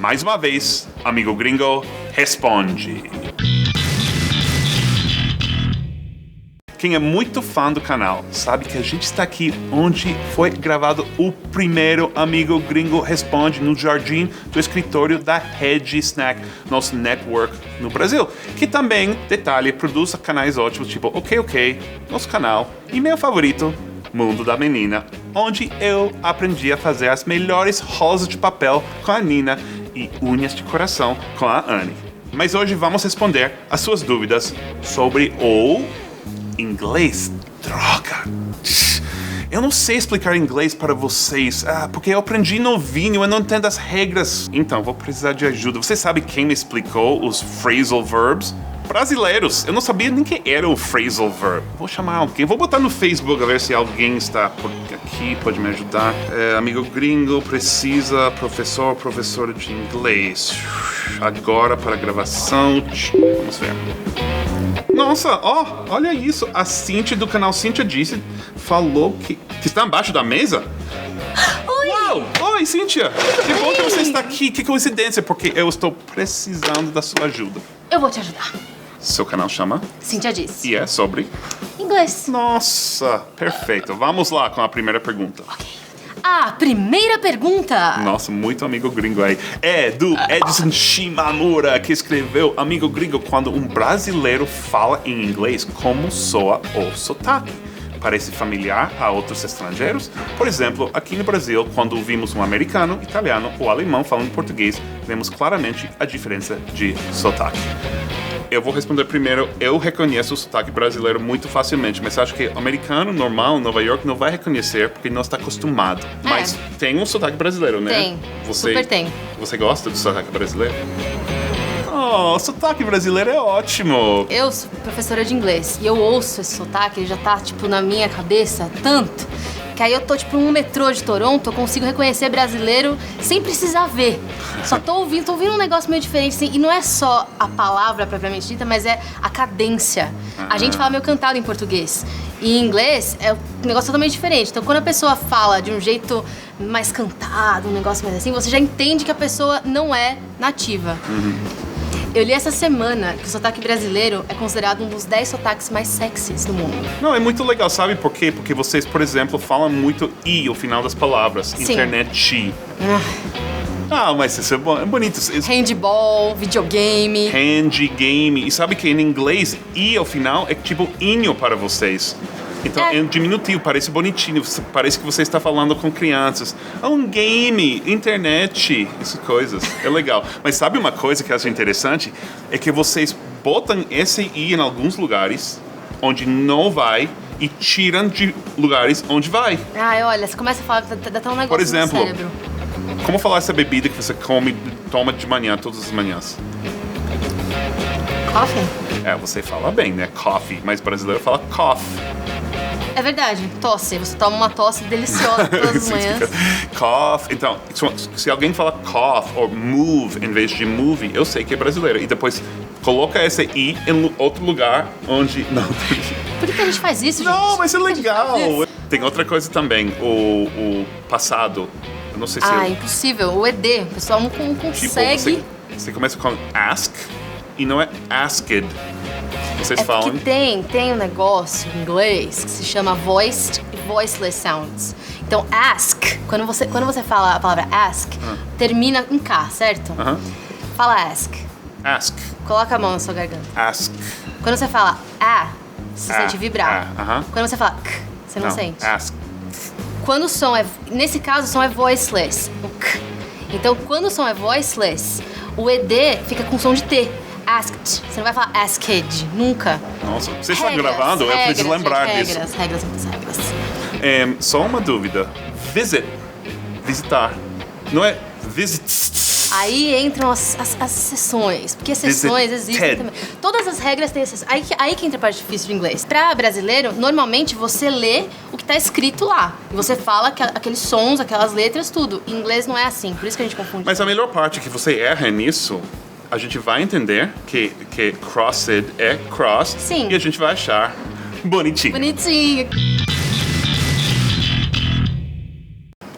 Mais uma vez, Amigo Gringo responde. Quem é muito fã do canal sabe que a gente está aqui onde foi gravado o primeiro Amigo Gringo Responde, no jardim do escritório da Rede Snack, nosso network no Brasil, que também, detalhe, produz canais ótimos tipo OK, nosso canal, e meu favorito, Mundo da Menina, onde eu aprendi a fazer as melhores rosas de papel com a Nina e unhas de coração com a Anne. Mas hoje vamos responder as suas dúvidas sobre o inglês. Droga! Eu não sei explicar inglês para vocês, porque eu aprendi novinho, eu não entendo as regras. Então, vou precisar de ajuda. Você sabe quem me explicou os phrasal verbs? Brasileiros. Eu não sabia nem que era o phrasal verb. Vou chamar alguém, vou botar no Facebook a ver se alguém está por aqui, pode me ajudar. Amigo gringo precisa professora de inglês. Agora para a gravação. Vamos ver. Nossa, olha isso. A Cíntia do canal Cíntia Disse falou que está embaixo da mesa. Oi! Uau! Oi, Cíntia! Que bom que você está aqui. Que coincidência, porque eu estou precisando da sua ajuda. Eu vou te ajudar. Seu canal chama? Cíntia Disse. E é sobre? Inglês. Nossa, perfeito. Vamos lá com a primeira pergunta. Ok. A primeira pergunta. Nossa, muito amigo gringo aí. É do Edson Shimamura, que escreveu: Amigo gringo, quando um brasileiro fala em inglês, como soa o sotaque? Parece familiar a outros estrangeiros? Por exemplo, aqui no Brasil, quando ouvimos um americano, italiano ou alemão falando português, vemos claramente a diferença de sotaque. Eu vou responder primeiro. Eu reconheço o sotaque brasileiro muito facilmente, mas acho que o americano normal em Nova York não vai reconhecer porque não está acostumado. Mas tem um sotaque brasileiro, né? Tem. Super tem. Você gosta do sotaque brasileiro? Oh, o sotaque brasileiro é ótimo. Eu sou professora de inglês e eu ouço esse sotaque, ele já tá, na minha cabeça tanto, que aí eu tô, num metrô de Toronto, eu consigo reconhecer brasileiro sem precisar ver. Só tô ouvindo um negócio meio diferente, assim, e não é só a palavra propriamente dita, mas é a cadência. A gente fala meio cantado em português. E em inglês é um negócio totalmente diferente. Então, quando a pessoa fala de um jeito mais cantado, um negócio mais assim, você já entende que a pessoa não é nativa. Eu li essa semana que o sotaque brasileiro é considerado um dos 10 sotaques mais sexys do mundo. Não, é muito legal, sabe por quê? Porque vocês, por exemplo, falam muito i ao final das palavras. Sim. Internet. Mas isso é bonito. Handball, videogame. Game. E sabe que em inglês, i ao final é tipo inho para vocês. Então é um diminutivo, parece bonitinho, parece que você está falando com crianças. Um game, internet, essas coisas. É legal. Mas sabe uma coisa que eu acho interessante? É que vocês botam esse i em alguns lugares onde não vai e tiram de lugares onde vai. Olha, você começa a falar, dá até um negócio Por exemplo, no cérebro. Como falar essa bebida que você toma de manhã, todas as manhãs? Coffee? Você fala bem, né? Coffee, mas brasileiro fala cough. É verdade, tosse. Você toma uma tosse deliciosa todas as manhãs. Cough. Então, se alguém fala cough ou move em vez de movie, eu sei que é brasileiro. E depois coloca esse i em outro lugar onde não tem. Por que a gente faz isso, gente? Não, mas é legal. Tem outra coisa também, o passado. Eu não sei se impossível. O ED, o pessoal não consegue. Você começa com ask e não é asked. Vocês falam? Porque tem um negócio em inglês que se chama voiced e voiceless sounds. Então, ask, quando você fala a palavra ask, termina em K, certo? Fala ask. Ask. Coloca a mão na sua garganta. Ask. Quando você fala você sente vibrar. Quando você fala k, você não sente. Ask. Quando o som nesse caso, o som é voiceless, o k. Então, quando o som é voiceless, o ED fica com som de T. Asked. Você não vai falar asked, nunca. Nossa, você está gravando? Eu preciso lembrar disso. Regras. Só uma dúvida. Visitar. Não é visits. Aí entram as sessões, porque sessões existem também. Todas as regras têm exceções. Aí que entra a parte difícil de inglês. Pra brasileiro, normalmente você lê o que tá escrito lá. E você fala aqueles sons, aquelas letras, tudo. Em inglês não é assim, por isso que a gente confunde. Mas a melhor parte é que você erra nisso, a gente vai entender que crossed é crossed. Sim. E a gente vai achar bonitinho. Bonitinho.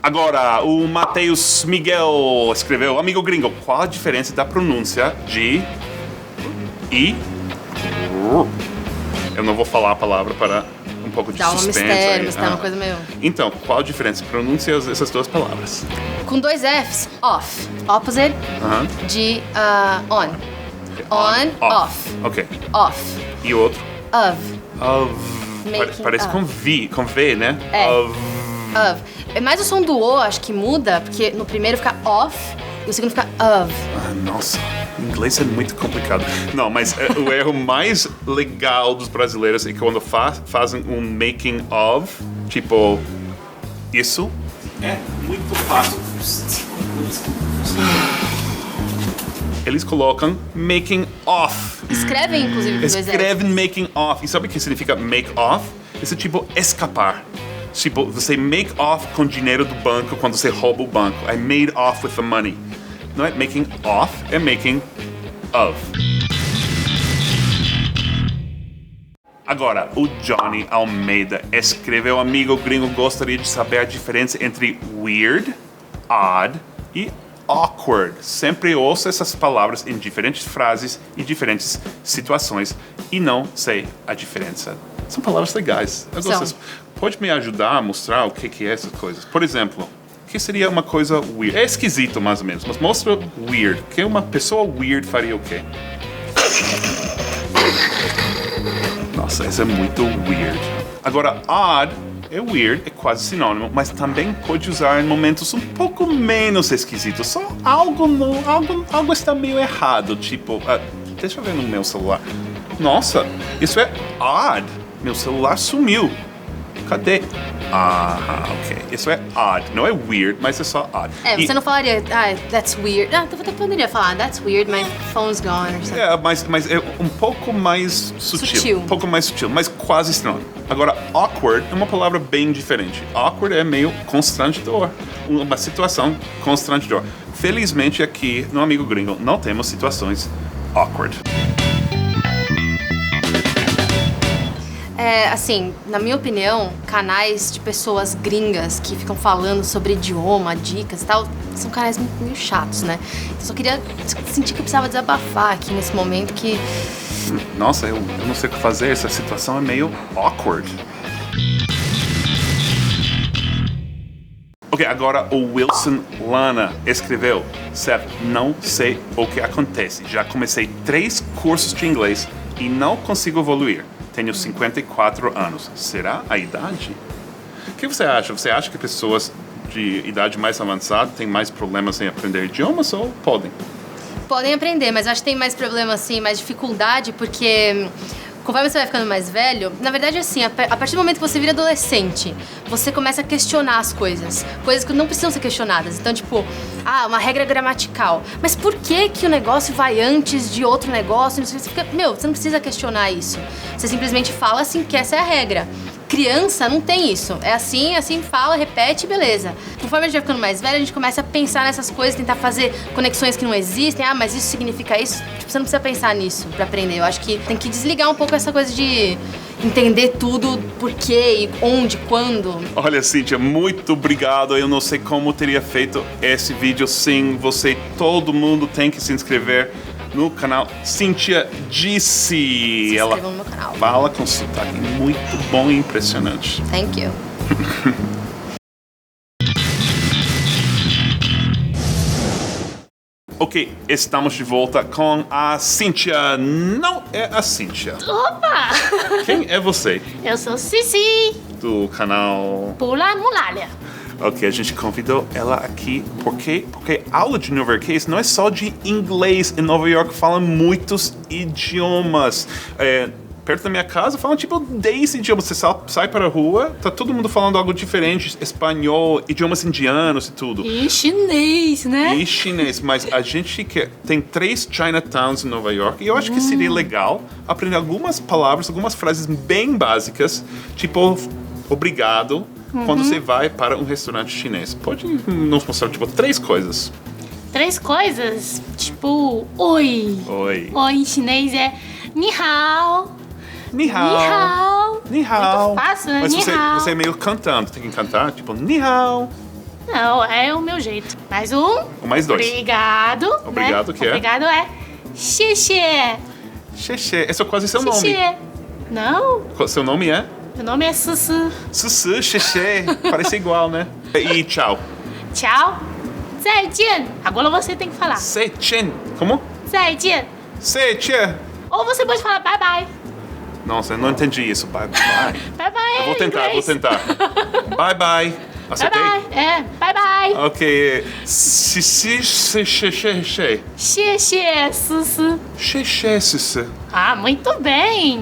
Agora, o Matheus Miguel escreveu: amigo gringo, qual a diferença da pronúncia de I? Eu não vou falar a palavra para um pouco de suspense. Dá um mistério, mas tá uma coisa meio... Então, qual a diferença? Pronuncia essas duas palavras. Com 2 Fs, off. Opposite de on. On, off. Ok. Off. E o outro? Of. Parece com V, né? É. Of. É mais o som do O, acho que muda, porque no primeiro fica off e o segundo fica of. Nossa, inglês é muito complicado. Não, mas o erro mais legal dos brasileiros é que quando fazem um making of, tipo isso, é muito fácil. Eles colocam making off. Escrevem, inclusive, com 2 Fs. Escrevem making off. E sabe o que significa make off? Isso é tipo escapar. Tipo, você make off com dinheiro do banco quando você rouba o banco. I made off with the money. Não é making off, é making of. Agora, o Johnny Almeida escreveu: amigo gringo, gostaria de saber a diferença entre weird, odd e awkward. Sempre ouço essas palavras em diferentes frases e diferentes situações e não sei a diferença. São palavras legais. Eu gosto. Pode me ajudar a mostrar o que é essas coisas? Por exemplo, o que seria uma coisa weird? É esquisito, mais ou menos, mas mostra weird. Que uma pessoa weird faria o quê? Nossa, isso é muito weird. Agora, odd é weird, é quase sinônimo, mas também pode usar em momentos um pouco menos esquisitos. Só algo está meio errado, tipo... deixa eu ver no meu celular. Nossa, isso é odd. Meu celular sumiu. Cadê? Ok. Isso é odd. Não é weird, mas é só odd. Você não falaria, that's weird. Você poderia falar, that's weird, my phone's gone, or something. Mas é um pouco mais sutil. Um pouco mais sutil, mas quase estranho. Agora, awkward é uma palavra bem diferente. Awkward é meio constrangedor. Uma situação constrangedora. Felizmente aqui no Amigo Gringo não temos situações awkward. Assim, na minha opinião, canais de pessoas gringas que ficam falando sobre idioma, dicas e tal, são canais meio chatos, né? Então, só queria sentir que eu precisava desabafar aqui nesse momento que... Nossa, eu não sei o que fazer, essa situação é meio awkward. Ok, agora o Wilson Lana escreveu: Seth, não sei o que acontece. Já comecei 3 cursos de inglês e não consigo evoluir. Tenho 54 anos. Será a idade? O que você acha? Você acha que pessoas de idade mais avançada têm mais problemas em aprender idiomas ou podem? Podem aprender, mas eu acho que tem mais problema, assim, mais dificuldade, porque conforme você vai ficando mais velho, na verdade, assim, a partir do momento que você vira adolescente, você começa a questionar as coisas. Coisas que não precisam ser questionadas. Então, tipo, uma regra gramatical. Mas por que que o negócio vai antes de outro negócio? Você fica, você não precisa questionar isso. Você simplesmente fala assim que essa é a regra. Criança não tem isso. É assim, fala, repete, beleza. Conforme a gente vai ficando mais velho, a gente começa a pensar nessas coisas, tentar fazer conexões que não existem. Mas isso significa isso? Tipo, você não precisa pensar nisso pra aprender. Eu acho que tem que desligar um pouco essa coisa de entender tudo, por quê, e onde, quando. Olha, Cíntia, muito obrigado. Eu não sei como teria feito esse vídeo sem você. Todo mundo tem que se inscrever no canal Cíntia Disse. Se inscrevam no meu canal. Fala com sotaque muito bom e impressionante. Thank you. Ok, estamos de volta com a Cíntia. Não é a Cíntia. Opa! Quem é você? Eu sou Cici, Do canal... Pula Muralha. Ok, a gente convidou ela aqui porque aula de norueguês não é só de inglês. Em Nova York falam muitos idiomas. Perto da minha casa falam tipo 10 idiomas. Você sai para a rua, tá todo mundo falando algo diferente. Espanhol, idiomas indianos e tudo. E chinês, né? E chinês, mas a gente tem 3 Chinatowns em Nova York e eu acho que seria legal aprender algumas palavras, algumas frases bem básicas, tipo obrigado, quando você vai para um restaurante chinês. Pode nos mostrar, tipo, 3 coisas? 3 coisas, tipo, oi. Oi. Oi em chinês é ni hao. Ni hao. Ni hao. Ni hao. Muito fácil, né? Mas Ni hao. você é meio cantando, tem que cantar, tipo, ni hao. Não, é o meu jeito. Mais um. Mais dois. Obrigado. Obrigado, né? que é? Obrigado é 谢谢. Xexé. Esse é quase seu nome. 谢谢. Não, Seu nome é? meu nome é Susu. Sussu, xexé. Parece igual, né? E tchau. Tchau. 再见. Agora você tem que falar. Sechen. Como? 再见. Sechen. Ou você pode falar bye bye. Nossa, eu não entendi isso. Bye, bye. Bye bye. Eu vou tentar, inglês. Bye, bye. Bye Acertei? bye. É, bye bye. Ok. Xexé. 谢谢, Susu. Xexé, Sussu. Ah, muito bem.